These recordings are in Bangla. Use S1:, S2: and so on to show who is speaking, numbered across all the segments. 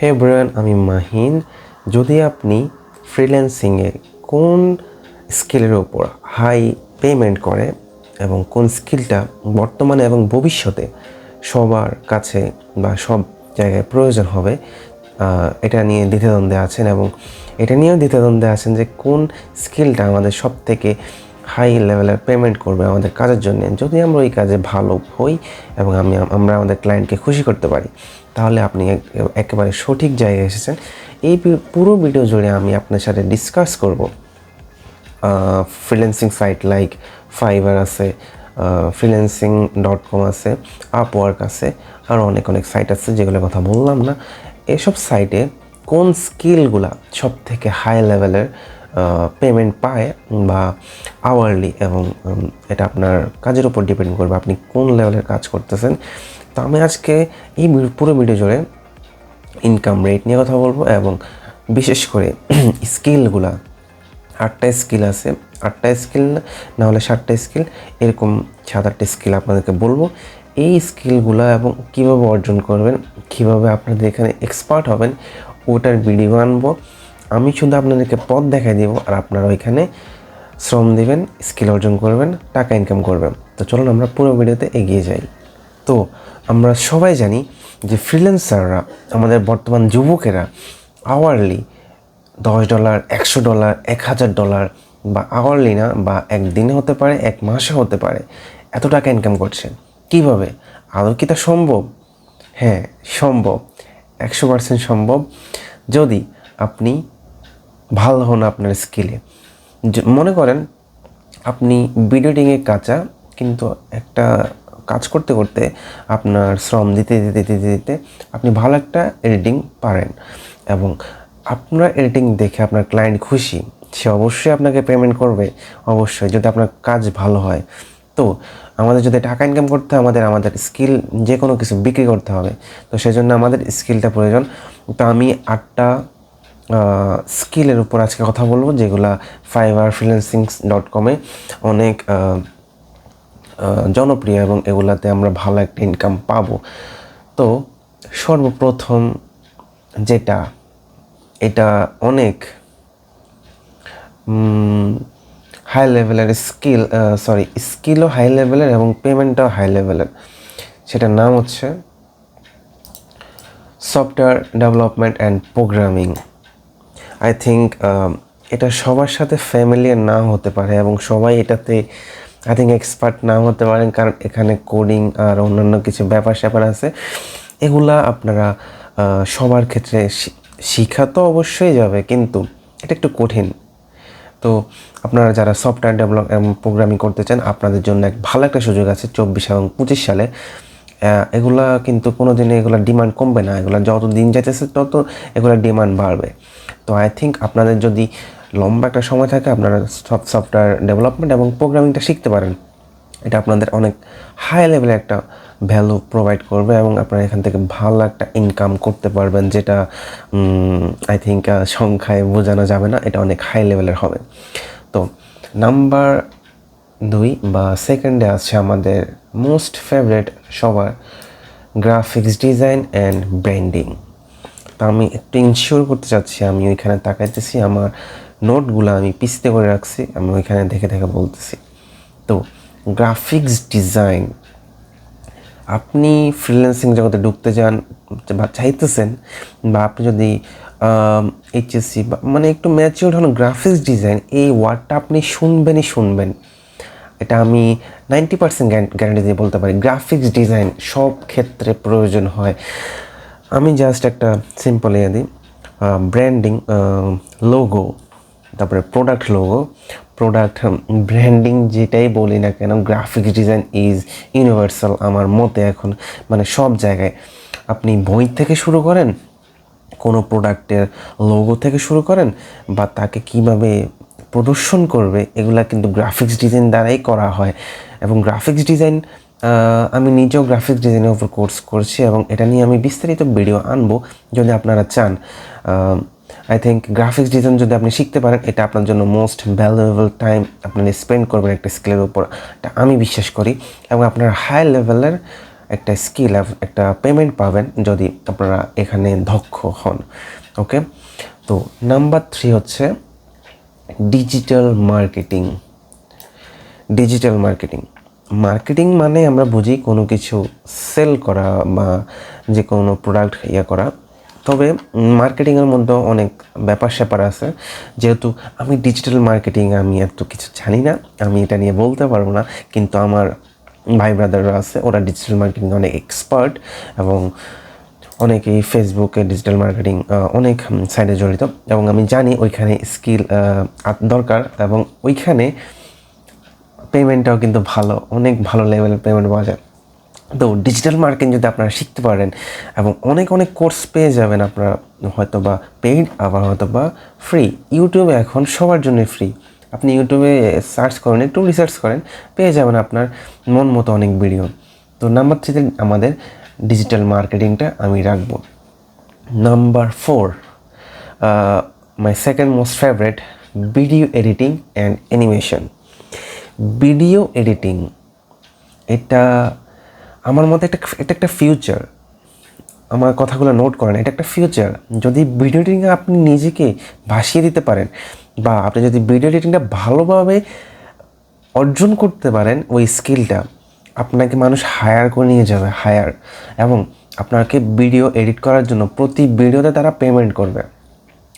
S1: হে এভরিওয়ান, আমি মাহিন। যদি আপনি ফ্রিল্যান্সিংয়ে কোন স্কিলের ওপর হাই পেমেন্ট করে এবং কোন স্কিলটা বর্তমানে এবং ভবিষ্যতে সবার কাছে বা সব জায়গায় প্রয়োজন হবে, এটা নিয়ে দ্বিধাদ্বন্দ্বে আছেন এবং এটা নিয়েও দ্বিধাদ্বন্দ্বে আছেন যে কোন স্কিলটা আমাদের সব থেকে হাই লেভেলের পেমেন্ট করবে আমাদের কাজের জন্য, যদি আমরা ওই কাজে ভালো হই এবং আমরা আমাদের ক্লায়েন্টকে খুশি করতে পারি, তাহলে আপনি একেবারে সঠিক জায়গায় এসেছেন। এই পুরো ভিডিও জুড়ে আমি আপনার সাথে ডিসকাস করব ফ্রিল্যান্সিং সাইট লাইক ফাইবার আছে, freelancing.com আছে, আপওয়ার্ক আছে, আর অনেক সাইট আছে যেগুলোর কথা বললাম না। এসব সাইটে কোন স্কিলগুলা সব থেকে হাই লেভেলের পেমেন্ট পায় বা আওয়ারলি, এবং এটা আপনার কাজের উপর ডিপেন্ড করবে আপনি কোন লেভেলের কাজ করতেছেন। তো আমি আজকে এই পুরো ভিডিও জুড়ে ইনকাম রেট নিয়ে কথা বলবো এবং বিশেষ করে স্কিলগুলা, 8টা স্কিল আছে, 8টা স্কিল না হলে 7টা স্কিল, এরকম 7-8টা স্কিল আপনাদেরকে বলবো। এই স্কিলগুলো এবং কীভাবে অর্জন করবেন, কীভাবে আপনাদের এখানে এক্সপার্ট হবেন, ওটার ভিডিও আনবো। আমি শুধু আপনাদেরকে পথ দেখাই দেবো আর আপনারা ওইখানে শ্রম দেবেন, স্কিল অর্জন করবেন, টাকা ইনকাম করবেন। তো চলুন আমরা পুরো ভিডিওতে এগিয়ে যাই। তো আমরা সবাই জানি যে ফ্রিল্যান্সাররা, আমাদের বর্তমান যুবকেরা আওয়ারলি $10, $100, $1000 বা আওয়ারলি না, বা একদিনে হতে পারে, এক মাসে হতে পারে, এত টাকা ইনকাম করছে। কিভাবে? আদৌ কি তা সম্ভব? হ্যাঁ, সম্ভব, 100% সম্ভব যদি আপনি ভালো হন আপনার স্কিলে। মনে করেন আপনি ভিডিও এডিটিংয়ে কাঁচা, কিন্তু একটা কাজ করতে করতে আপনার শ্রম দিতে দিতে দিতে দিতে আপনি ভালো একটা এডিটিং পারেন এবং আপনার এডিটিং দেখে আপনার ক্লায়েন্ট খুশি, সে অবশ্যই আপনাকে পেমেন্ট করবে, অবশ্যই, যদি আপনার কাজ ভালো হয়। তো আমাদের যদি টাকা ইনকাম করতে হয়, আমাদের স্কিল, যে কোনো কিছু বিক্রি করতে হবে, তো সেজন্য আমাদের স্কিলটা প্রয়োজন। তো আমি 8টা স্কিলের উপর আজকে কথা বলবো, যেগুলা ফাইবার, freelancing.com-এ অনেক জনপ্রিয় এবং এগুলাতে আমরা ভালো একটা ইনকাম পাবো। তো সর্বপ্রথম যেটা, এটা অনেক হাই লেভেলের স্কিলও হাই লেভেলের এবং পেমেন্টটাও হাই লেভেলের, সেটার নাম হচ্ছে software development and programming. I think এটা সবার সাথে ফ্যামিলিয়ার নাও হতে পারে এবং সবাই এটাতে আই থিঙ্ক এক্সপার্ট নাও হতে পারেন, কারণ এখানে কোডিং আর অন্যান্য কিছু ব্যাপার স্যাপার আছে। এগুলা আপনারা সবার ক্ষেত্রে শিখা তো অবশ্যই যাবে, কিন্তু এটা একটু কঠিন। তো আপনারা যারা সফটওয়্যার ডেভেলপ এবং প্রোগ্রামিং করতে চান, আপনাদের জন্য ভালো একটা সুযোগ আছে 24 এবং 25 সালে। এগুলা কিন্তু কোনো দিনে এগুলোর ডিমান্ড কমবে না, এগুলো যত দিন যাইতেছে তত এগুলোর ডিমান্ড বাড়বে। তো আই থিঙ্ক আপনাদের যদি লম্বা একটা সময় থাকে, আপনারা সফটওয়্যার ডেভেলপমেন্ট এবং প্রোগ্রামিংটা শিখতে পারেন। এটা আপনাদের অনেক হাই লেভেলে একটা ভ্যালু প্রোভাইড করবে এবং আপনারা এখান থেকে ভালো একটা ইনকাম করতে পারবেন, যেটা আই থিঙ্ক সংখ্যায় বোঝানো যাবে না, এটা অনেক হাই লেভেলের হবে। তো নাম্বার 2 বা সেকেন্ডে আছে আমাদের মোস্ট ফেভারিট সবার, গ্রাফিক্স ডিজাইন অ্যান্ড ব্র্যান্ডিং। তো আমি একটু ইনশিওর করতে চাচ্ছি, আমি ওইখানে তাকাইতেছি, আমার নোটগুলো আমি পিছতে করে রাখছি, আমি ওইখানে দেখে দেখে বলতেছি। তো গ্রাফিক্স ডিজাইন, আপনি ফ্রিল্যান্সিং জগতে ঢুকতে চান বা চাইতেছেন, বা আপনি যদি এইচএসসি বা মানে একটু ম্যাচিওর হন, গ্রাফিক্স ডিজাইন এই ওয়ার্ডটা আপনি শুনবেন। এটা আমি 90% গ্যারান্টি দিয়ে বলতে পারি। গ্রাফিক্স ডিজাইন সব ক্ষেত্রে প্রয়োজন হয়। আমি জাস্ট একটা সিম্পল দিই, ব্র্যান্ডিং, লোগো, তারপরে প্রোডাক্ট ব্র্যান্ডিং, যেটাই বলি না কেন, গ্রাফিক্স ডিজাইন ইজ ইউনিভার্সাল আমার মতে। এখন মানে সব জায়গায়, আপনি বই থেকে শুরু করেন, কোনো প্রোডাক্টের লোগো থেকে শুরু করেন, বা তাকে কিভাবে প্রদর্শন করবে, এগুলা কিন্তু গ্রাফিক্স ডিজাইন দ্বারাই করা হয়। এবং গ্রাফিক্স ডিজাইন, আমি নিজেও গ্রাফিক্স ডিজাইনের উপর কোর্স করছি এবং এটা নিয়ে আমি বিস্তারিত ভিডিও আনবো যদি আপনারা চান। আই থিঙ্ক গ্রাফিক্স ডিজাইন যদি আপনি শিখতে পারেন, এটা আপনার জন্য মোস্ট ভ্যালুয়েবল টাইম আপনি স্পেন্ড করবেন একটা স্কিলের উপর, এটা আমি বিশ্বাস করি। এবং আপনার হাই লেভেলের একটা স্কিল, একটা পেমেন্ট পাবেন যদি আপনারা এখানে দক্ষ হন। ওকে, তো নাম্বার 3 হচ্ছে digital marketing. Digital marketing, marketing মানে আমরা বুঝি কোনো কিছু সেল করা বা যে কোনো প্রোডাক্ট করা। তবে মার্কেটিংয়ের মধ্যে অনেক ব্যাপার স্যাপার আছে। যেহেতু আমি ডিজিটাল মার্কেটিং আমি এত কিছু জানি না, আমি এটা নিয়ে বলতে পারবো না, কিন্তু আমার ভাই ব্রাদাররা আছে, ওরা ডিজিটাল মার্কেটিং অনেক এক্সপার্ট এবং অনেকেই ফেসবুকে ডিজিটাল মার্কেটিং অনেক সাইডে জড়িত, এবং আমি জানি ওইখানে স্কিল দরকার এবং ওইখানে পেমেন্টটাও কিন্তু ভালো, অনেক ভালো লেভেলের পেমেন্ট পাওয়া যায়। তো ডিজিটাল মার্কেটিং যদি আপনারা শিখতে পারেন এবং অনেক অনেক কোর্স পেয়ে যাবেন, আপনারা হয়তো বা পেইড আবার হয়তো বা ফ্রি। ইউটিউবে এখন সবার জন্যই ফ্রি, আপনি ইউটিউবে সার্চ করেন, একটু রিসার্চ করেন, পেয়ে যাবেন আপনার মন মতো অনেক ভিডিও। তো নাম্বার 3তে আমাদের ডিজিটাল মার্কেটিংটা আমি রাখবো। Number 4, my second most favourite, video editing and animation. Video editing এটা আমার মতে এটা একটা ফিউচার। আমার কথাগুলো নোট করেন, এটা একটা ফিউচার। যদি ভিডিও এডিটিংয়ে আপনি নিজেকে ভাসিয়ে দিতে পারেন বা আপনি যদি ভিডিও এডিটিংটা ভালোভাবে অর্জন করতে পারেন, ওই স্কিলটা আপনাকে মানুষ হায়ার করে নিয়ে যাবে, এবং আপনাকে ভিডিও এডিট করার জন্য প্রতি ভিডিওতে তারা পেমেন্ট করবে।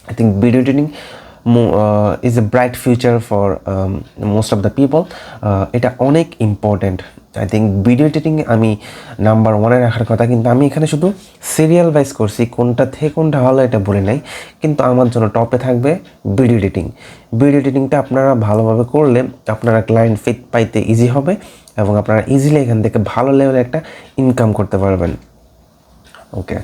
S1: I think video editing is a bright future for most of the people. এটা অনেক important. I think video editing আমি নাম্বার 1-এ রাখার কথা, কিন্তু আমি এখানে শুধু সিরিয়াল ওয়াইজ করছি, কোনটা থেকে কোনটা হলো এটা বলে নাই, কিন্তু আমার জন্য টপে থাকবে ভিডিও এডিটিং। ভিডিও এডিটিংটা আপনারা ভালোভাবে করলে আপনারা ক্লায়েন্ট ফিট পাইতে ইজি হবে এবং আপনারা ইজিলি এখান থেকে ভালো লেভেলে একটা ইনকাম করতে পারবেন। ওকে,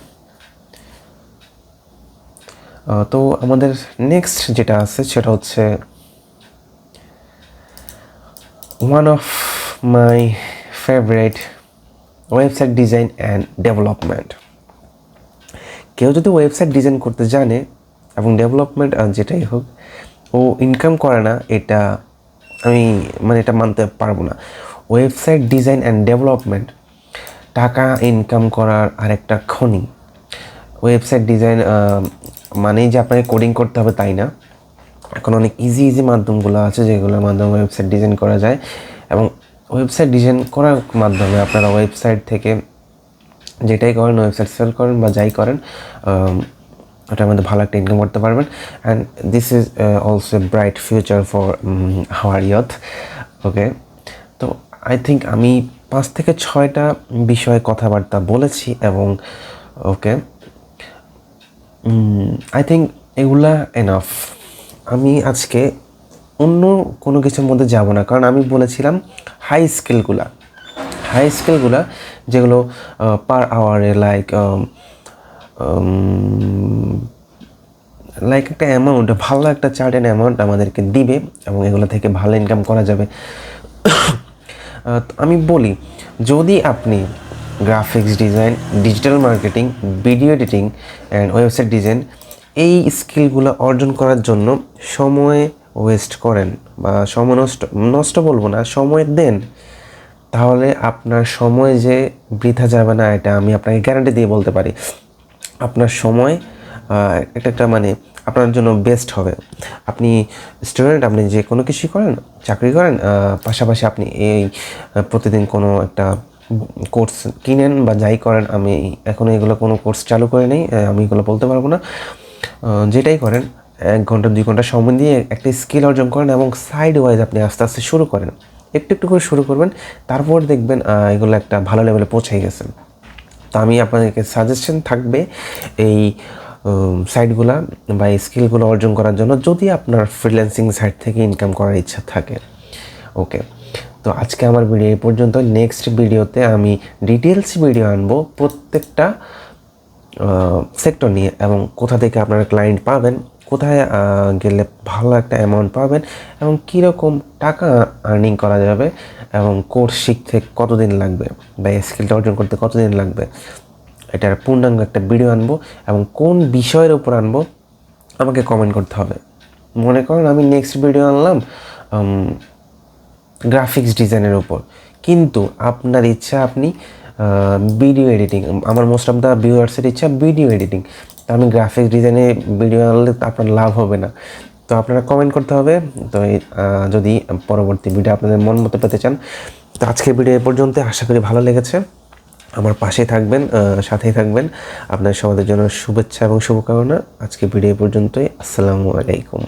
S1: তো আমাদের নেক্সট যেটা আছে সেটা হচ্ছে one of my favourite, website design and development. কেউ যদি ওয়েবসাইট ডিজাইন করতে জানে এবং ডেভেলপমেন্ট যেটাই হোক, ও ইনকাম করে না, এটা আমি এটা মানতে পারবো না। ওয়েবসাইট ডিজাইন অ্যান্ড ডেভেলপমেন্ট টাকা ইনকাম করার আরেকটা খনি। ওয়েবসাইট ডিজাইন মানেই যে আপনাকে কোডিং করতে হবে তাই না। এখন অনেক ইজি মাধ্যমগুলো আছে যেগুলোর মাধ্যমে ওয়েবসাইট ডিজাইন করা যায়, এবং ওয়েবসাইট ডিজাইন করার মাধ্যমে আপনারা ওয়েবসাইট থেকে যেটাই করেন, ওয়েবসাইট সেল করেন বা যাই করেন, ওটার মধ্যে ভালো একটা ইনকাম করতে পারবেন। And this is also a bright future for our youth. Okay, তো আই থিঙ্ক আমি 5 থেকে 6টা বিষয়ে কথাবার্তা বলেছি, এবং ওকে, আই থিঙ্ক এগুলা এনাফ। আমি আজকে অন্য কোনো কিছুর মধ্যে যাব না, কারণ আমি বলেছিলাম হাই স্কিলগুলা যেগুলো পার আওয়ারে লাইক একটা অ্যামাউন্ট, ভালো একটা চার্টেন অ্যামাউন্ট আমাদেরকে দিবে এবং এগুলো থেকে ভালো ইনকাম করা যাবে। আমি বলি, যদি আপনি graphics design, digital marketing, video editing and website design এই স্কিলগুলো অর্জন করার জন্য সময় ওয়েস্ট করেন বা সময় নষ্ট বলবো না, সময় দেন, তাহলে আপনার সময় যে বৃথা যাবে না, এটা আমি আপনাকে গ্যারান্টি দিয়ে বলতে পারি। আপনার সময় একটা আপনার জন্য বেস্ট হবে। আপনি স্টুডেন্ট, আপনি যে কোনো কিছুই করেন, চাকরি করেন, পাশাপাশি আপনি এই প্রতিদিন কোনো একটা কোর্স কিনেন বা যাই করেন, আমি এখন এগুলো কোনো কোর্স চালু করে নেই, আমি এগুলো বলতে পারবো না। যেটাই করেন 1 ঘন্টা 2 ঘন্টা সময় দিয়ে একটা স্কিল অর্জন করেন এবং সাইড ওয়াইজ আপনি আস্তে আস্তে শুরু করেন, একটু করে শুরু করবেন, তারপর দেখবেন এগুলো একটা ভালো লেভেলে পৌঁছে গেছেন। তো আমি আপনাদেরকে সাজেশন থাকবে এই সাইটগুলো বা এই স্কিলগুলো অর্জন করার জন্য, যদি আপনার ফ্রিল্যান্সিং সাইট থেকে ইনকাম করার ইচ্ছা থাকে। ওকে, তো আজকে আমার ভিডিও এই পর্যন্ত। নেক্সট ভিডিওতে আমি ডিটেলস ভিডিও আনবো প্রত্যেকটা সেক্টর নিয়ে, এবং কোথা থেকে আপনারা ক্লায়েন্ট পাবেন, কোথায় গেলে ভালো একটা অ্যামাউন্ট পাবেন এবং কীরকম টাকা আর্নিং করা যাবে, এবং কোর্স শিখতে কতদিন লাগবে বা স্কিলটা অর্জন করতে কতদিন লাগবে, এটার পূর্ণাঙ্গ একটা ভিডিও আনবো। এবং কোন বিষয়ের উপর আনবো আমাকে কমেন্ট করতে হবে। মনে করেন আমি নেক্সট ভিডিও আনলাম গ্রাফিক্স ডিজাইনের উপর, কিন্তু আপনার ইচ্ছা আপনি ভিডিও এডিটিং, আমার মোস্ট অফ দ্য ভিউয়ার্সের ইচ্ছা ভিডিও এডিটিং। আমি গ্রাফিক ডিজাইনে ভিডিও আনলে আপনার লাভ হবে না, তো আপনারা কমেন্ট করতে হবে। তো যদি পরবর্তী ভিডিও আপনাদের মন মতো পেতে চান। তো আজকের ভিডিও এ পর্যন্ত, আশা করি ভালো লেগেছে। আমার পাশেই থাকবেন, সাথেই থাকবেন। আপনাদের সবাদের জন্য শুভেচ্ছা এবং শুভকামনা। আজকে ভিডিও এ পর্যন্তই। আসসালামু আলাইকুম।